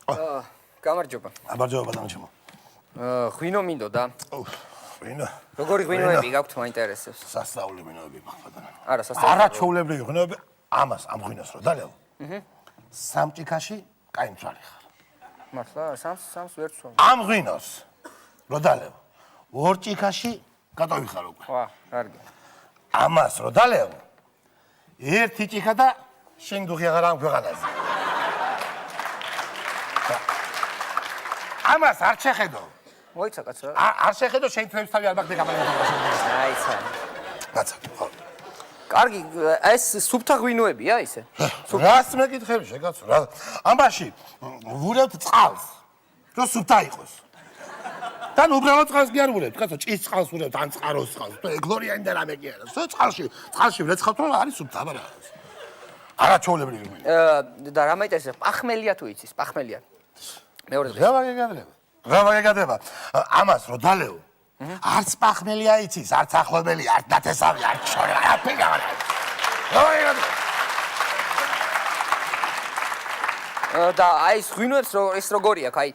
გამარჯობა. გამარჯობა ბატონო. ღვინო მინდოდა. ღვინო. როგორი ღვინოები გაქვთ მაინტერესებს? სასწაული ღვინოები მაქვს ბატონო. არა, სასწაული. არაჩვეულებრივი ღვინოები, ამ ღვინოს რო დალევ. სამ ჭიქაში კაი მწვარი ხარ. მართლა, სამს ვერ ვცვამ. ამ ღვინოს რო დალევ, ორ ჭიქაში გატოვი ხარ უკვე. ვა, კარგი. ამას რო დალევ, ერთი ჭიქა და შენ დუხი აღარ ამ ქვეყანაზე. ამას არ შეხედო. მოიცა კაცო. არ შეხედო, შენ თვეებს თავი არ მაგდე გამარჯობა. აიცა. კაცო, ხო. კარგი, ეს სუფთა ღვინოებია ისე? რას მეკითხები შეკაცო რა? ამაში ვულებთ წყალს. რო სუფთა იყოს. თან უბრალოდ წყალს კი არ ვულებთ, კაცო, ჭის წყალს ვულებთ, ან წყაროს წყალს. თუ ეგლორიანი და რამე კი არა. წყალში ვრეცხავთ რომ არის სუფთა, აბა რა. არაჩვეულებრივი ღვინო. და რა მაინტერესებს? პახმელია თუ იცის, პახმელია. მეორე დღე. რა ვაგეგადება? ამას რო დალევ, არც პახმელია იცის, არც ახლობელი, არც ნათესავი, არც შორი, არაფერი აღარ არის. რა ვაგეგადება? და აი ეს ღვინოებს ეს როგორია? აი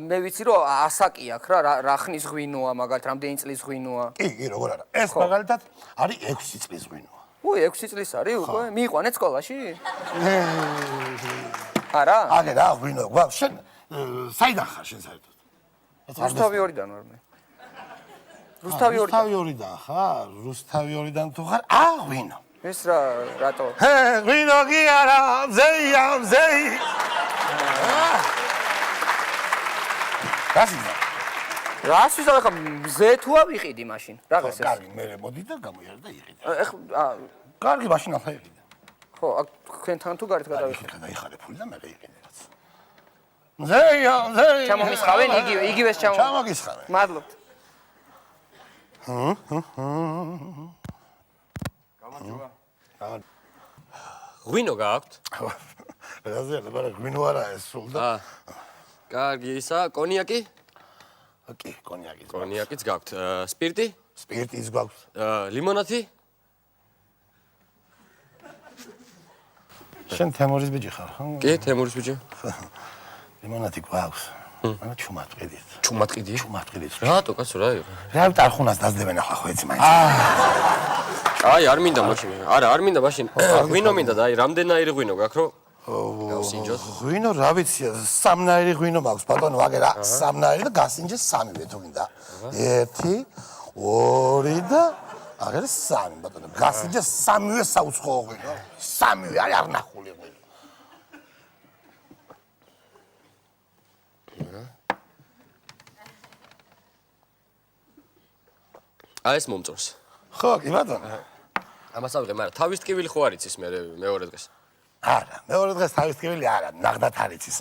მე ვიცი რომ ასაკი აქვს რა ხნის ღვინოა, მაგალითად რამდენი წლის ღვინოა? კი, როგორ არა. ეს მაგალითად არის 6 წლის ღვინოა. 6 წლის არის უკვე? მიიყვანეთ სკოლაში? არა? აგე რა ღვინო გვაქვს შენ საიდან ხარ შენ საერთოდ? რუსთავი 2-დან ვარ მე. რუსთავი 2-დან ხარ? რუსთავი 2-დან თუ ხარ? ღვინო. ეს რატო? ღვინო კი არა, მზეია, მზეი. გასიძა. რას ვიზავ ხა მზე თუ ავიყიდი მაშინ? რაღაც ეს. კარგი, მე მოდი და გამოიარე და იყიდე. ეხლა კარგი, მაშინ ახლა იყიდე. ხო, აქ თქვენთან თუ გარეთ გადავიხარ. დაიხარე ფული და მე იყიდე რაც. მზეია, მზეი. ჩამომისხავენ იგივეს ჩამოგისხავენ. მადლობთ. გამარჯობა. ღვინო გააქვთ? რაზეა, მაგრამ ღვინო არა ეს სულ და. კარგი, ისა, კონიაკი? კი, კონიაკი. კონიაკიც გაქვთ. სპირტი? სპირტის გვაქვს. ლიმონათი? შენ თემურის ბიჭი ხარ, ხო? კი, თემურის ბიჭი. ლიმონათი გვაქვს. მაგრამ ჩუმად ყიდით. ჩუმად ყიდით? ჩუმად ყიდით. რატო, კაცო, რა იყო? რა ტარხუნას დაძდებენ ახლა ხო ეცი მაინც. აი, არ მინდა მაშინ. არა, არ მინდა მაშინ. ღვინო მინდა და აი, რამდენაირი ღვინო გაქვს, რო? გავსინჯოთ. ღვინო რა ვიცი, სამნაირი ღვინო მაქვს, ბატონო, ვაგე რა, სამნაირი და გასინჯე სამივე თუ გინდა. 1, 2 და აგერ 3, ბატონო. გასინჯე სამივე საუცხოო ღვინო. სამივე არის არნახული ღვინო. აი ეს მომწონს. ხო, კი ბატონო. ამას ავიღე, მაგრამ თავის ტკივილი ხო არ იცის მე მეორე დღეს? არა, მეორე დღეს თავის ტკივილი არა, ნახდათ არ იცის.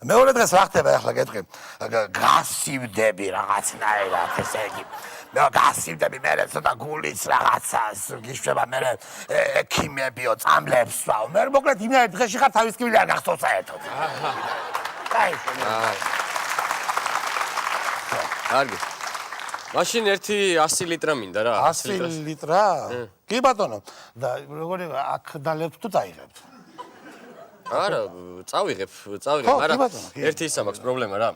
მეორე დღეს რა ხდება ახლა გეტყვი? გასივდები რაღაცნაირად, ესე იგი. მე გასივდები, მე ცოტა გულიც რაღაცას გიშვება, მე ექიმებიო, წამლებს ვსვავ. მე მოკლედ იმერ დღეში ხარ თავის ტკივილი არ გახსოვს საერთოდ. აი. კარგი. მაშინ 100 ლიტრა მინდა რა. 100 ლიტრა? კი ბატონო. და როგორი აქ დალებთ თუ დაიღებთ? არა, წავიღებ, მაგრამ ერთი ისა მაქვს პრობლემა რა.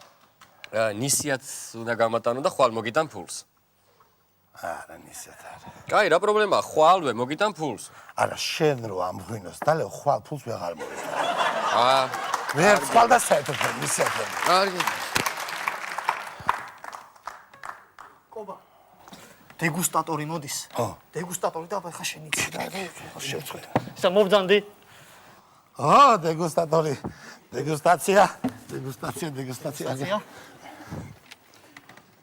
ნისიათ უნდა გამატანო და ხვალ მოგიტან ფულს. არა, ნისიათ არა. კაი, რა პრობლემაა? ხვალვე მოგიტან ფულს. არა, შენ რო ამ ღვინოს დალევ, ხვალ ფულს ვეღარ მოგიტან. ვერ ხვალ და საერთოდ ნისიათ ვერ. კარგი. დეგუსტატორი მოდის. დეგუსტატორი და ხა შენ იცი რა. შევწყვეტ. ისა მობძანდი. დეგუსტატორი. დეგუსტაცია.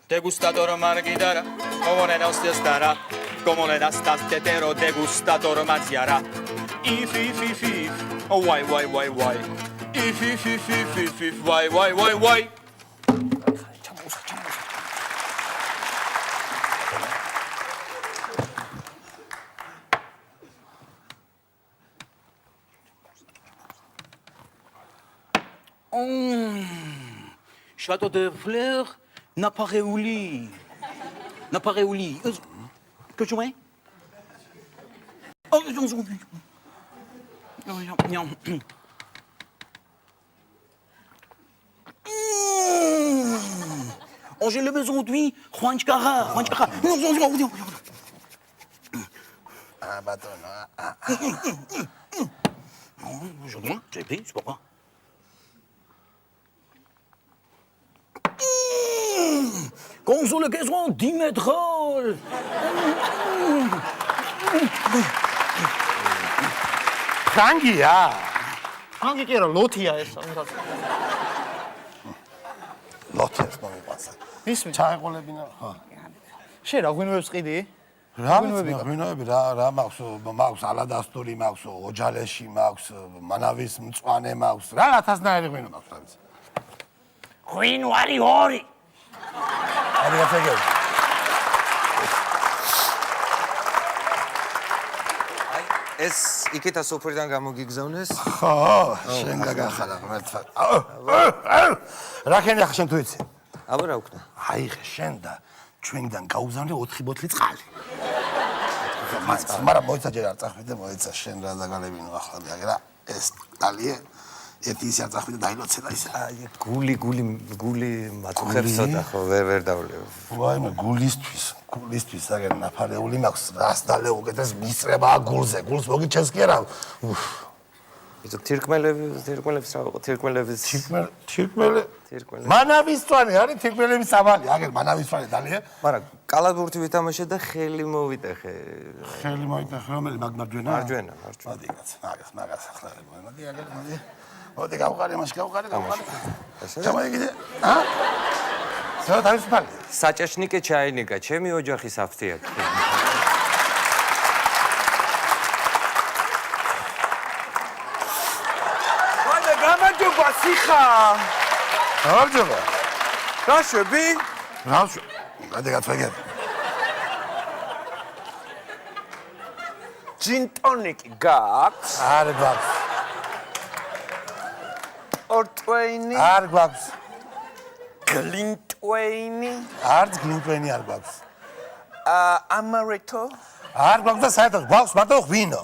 Degustatore marghitara, come ne nostri stara, come ne da stastetero degustatore mazziara. If, oh why, if, why. Château de fleurs, Napareuli. Que tu veux? Oh, Oh, j'ai le besoin d'huile. Juanchkara. ბატონო. J'ai pris, c'est pourquoi. Console le caisson, 10 mètres. ფრანგია. Frangi კი არა, ლოთია ეს. ლოთეს მომიყვანს. ისმი. ჩაეყოლებინა, ხო. შენ რა გვინოებს ყიდი? რა ღვინოები რა მაქვს ალადასტური მაქვს ოჯალეში მაქვს მანავის მწვანე მაქვს რა ათასნაირი ღვინო მაქვს რა ვიცი ღვინო არის ორი არის გასაგები ეს იქეთა სოფრიდან გამოგიგზავნეს? ხო შენ გაგახალა ღმერთმა რა ქენია შენ თუ იცი აბა რა უკნა აი შენ და ჩვენიდან გაუგზავნე 4 ბოთლი წყალი მაგრამ მოიცა ჯერ არ წახვიდე მოიცა შენ რა დაგალებინო ახლა რა ეს ტალია ერთი ისე არ წახვიდე დაილოცე და ისე აი გული მაწუხებსოდა ხო ვერ დავლევ ვაიმე გულისთვის აგერ ნაფარეული მაქვს რას დალე უკეთეს მისწრება გულზე გულს მოგიჩენს კი არა იცი თირკმელების მანავის წვანი არის თირკმელების სამალი აგერ მანავის წვანი დალია მაგრამ კალათბურთი ვითამაშე და ხელი მოვიტეხე ხელი მოიტეხე რომელი მარჯვენა მარჯვენა მოდი კაც მაგას ახლა მოდი აგერ მოდი გავყარე ჩამოიგიდე სულ თავისუფალი საჭაშნიკე ჩაინიკა ჩემი ოჯახის აფთიაქი გამარჯობა სიხა გამარჯობა რა შვები გადი გაწვეგე ჯინ ტონიკი გაქვს არ გვაქვს ორტვეინი არ გვაქვს გლინტვეინი არც გლინტვეინი არ გვაქვს ამარეტო არ გვაქვს და საერთოდ გვაქვს მარტო ღვინო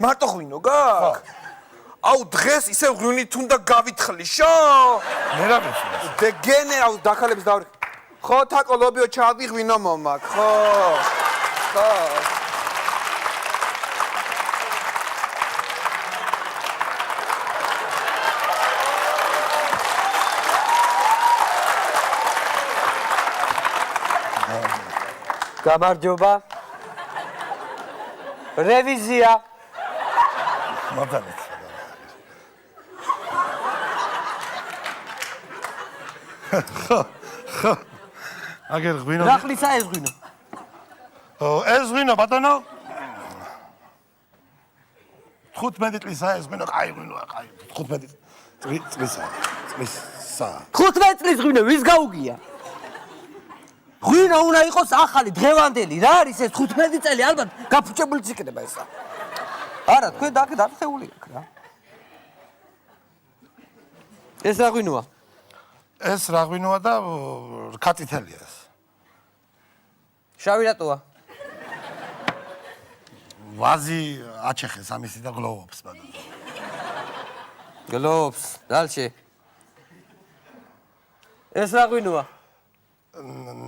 მარტო ღვინო გაქვს აუ დღეს ისე ღვინით უნდა გავითხლიშო მე რა ვიცი დეგენე აუ დახალებს დავრი ხო თაკო ლობიო ჩავდი ღვინო მომაკ ხო გამარჯობა რევიზია მოგდანეთ ხო აგერ ღვინო რა ხლისა ეს ღვინო ეს ღვინო ბატონო 15 წლისა ეს ღვინო კაი ღვინოა კაი 15 წლისა 15 წლის ღვინო ვის გაუგია ღვინო უნდა იყოს ახალი დღევანდელი რა არის ეს 15 წელი ალბათ გაფუჭებულიც იქნება ესა არა თქვენ დახეული აქ რა ეს რა ღვინოა ეს რა ღვინოა და რკაწითელია ეს შავი რატოა ვაზი აჩეხეს ამისი და გლოვობს ბატონო გლობს დალში ეს რა ღვინოა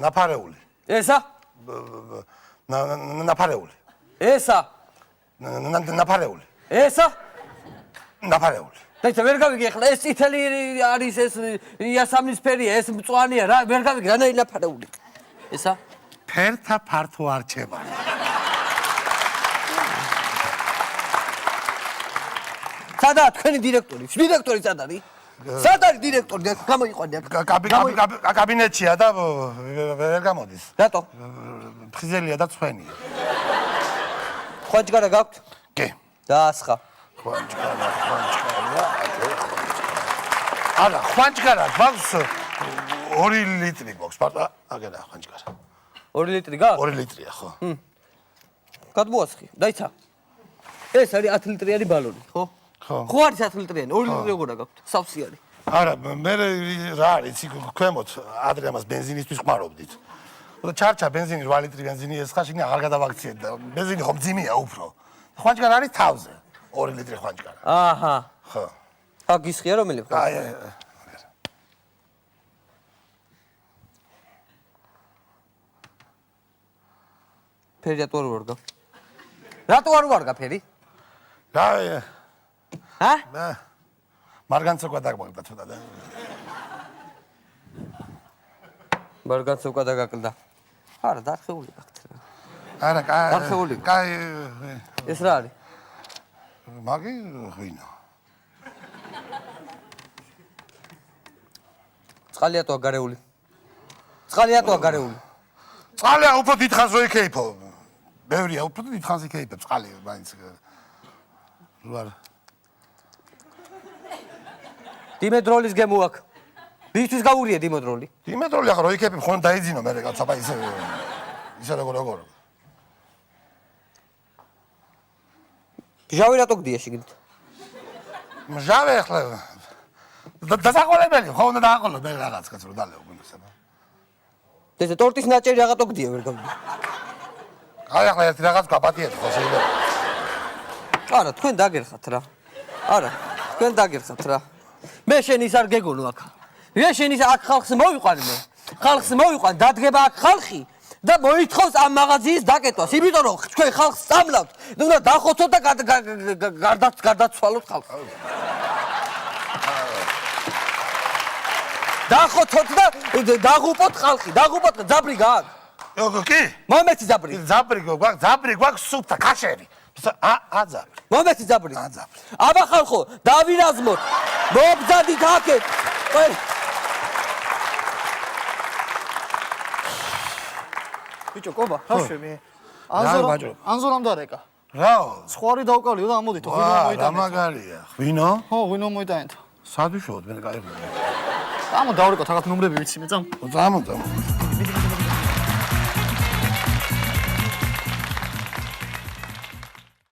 ნაფარეული ესა ნაფარეული ესა ნაფარეული ესა ნაფარეული დაიცა ვერ გავიგე ახლა ეს წითელი არის ეს იასამნისფერია ეს მწვანეა რა ვერ გავიგე რანაირი ნაფარეული ესა ფერთა ფართო არჩევა სადაა თქვენი დირექტორი სად არის სად არის დირექტორი გამოიყვანე კაბინეტშია და ვერ გამოდის რატო ფხიზელია და ცხვენია ხვანჭკარა გაქვთ კი დაასხა ხვანჭკარა არა ხვანჭკარა გვაქვს 2 ლიტრი გვაქვს პარტა აგერა ხვანჭკარა 2 ლიტრი გაქვს 2 ლიტრია ხო გადმოასხი დაიცა ეს არის 10 ლიტრიანი ბალონი ხო ხო არის 10 ლიტრიანი 2 ლიტრი როგორ გაქვთ სავსე არის არა მე რა არის იქ ქვემოთ ადრე ამას ბენზინისთვის ხმარობდით და ჩარჩა ბენზინი 8 ლიტრი ბენზინი ეს ხაშინი აღარ გადავაქციეთ და ბენზინი ხომ ძიმია უფრო ხვანჭკარა არის თავზე 2 ლიტრი ხვანჭკარა აჰა ხო აგისხია რომელი ხო აი ფერი რატო არ ვარგა? რატო არ ვარგა ფერი? რა ჰა? მარგანც უკვე დაგმაგდა ცოტა და მარგანც უკვე დაგაკლდა. არა, დარხეული გაქვთ რა. არა, დარხეული. კაი ეს რა არის? მაგი ღვინო. წყალიათოა გარეული. წყალიათოა გარეული. წყალია უფრო დიდხანს რო იქეიფო. ბევრია უფრო დიდხანს იქეიფებს წყალი მაინც. ვარ. დიმედროლის გემო აქვს. ვისთვის გაურია დიმედროლი? დიმედროლი ახლა რო იქეიფებ ხომ დაიძინო მე კაცაბა ისე როგორ. ჟავი რატო გდია შიგნით? მჟავე ახლა დასაყოლებელი ხომ უნდა დააყოლო მე რაღაც კაც რო დალეო გუნდსება. ეს ტორტის ნაჭერი რაღაცო გდია ვერ გავდი. აი ახლა ერთი რაღაც გაპატიეთ ხო შეიძლება. არა, თქვენ დაგერხათ რა. არა, თქვენ დაგერხათ რა. მე შენ ის არ გეგონო აქ. მე შენ ის აქ ხალხს მოვიყვან მე. ხალხს მოვიყვან, დადგება აქ ხალხი და მოითხოვს ამ მაღაზიის დაკეტვას. იმიტომ რომ თქვენ ხალხს სწამლავთ, უნდა დახოცოთ და გარდაცვალოთ ხალხს. დახოცოთ და დაღუპოთ ხალხი, დაღუპოთ ძაბრი გაქვს. კი? მომეცი ძაბრი. ძაბრი გვაქვს სუფთა კაშერი. ძაბრი. მომეცი ძაბრი. ძაბრი. აბა ხალხო, დავირაზმოთ. მობძადით აქეთ. ბიჭო, კობა, ხავშე მე. ბაჭო. ანზორამ დარეკა. რაო? სხვარი დავკალიო და ამოდითო, ღვინო რა მოიტანეთ. მაგარია. ღვინო? ხო, ღვინო მოიტანეთ. სადუშოთ მე კაი. ამო დავრეკოთ, რაღაც ნომრები ვიცი მე წამ. წამო.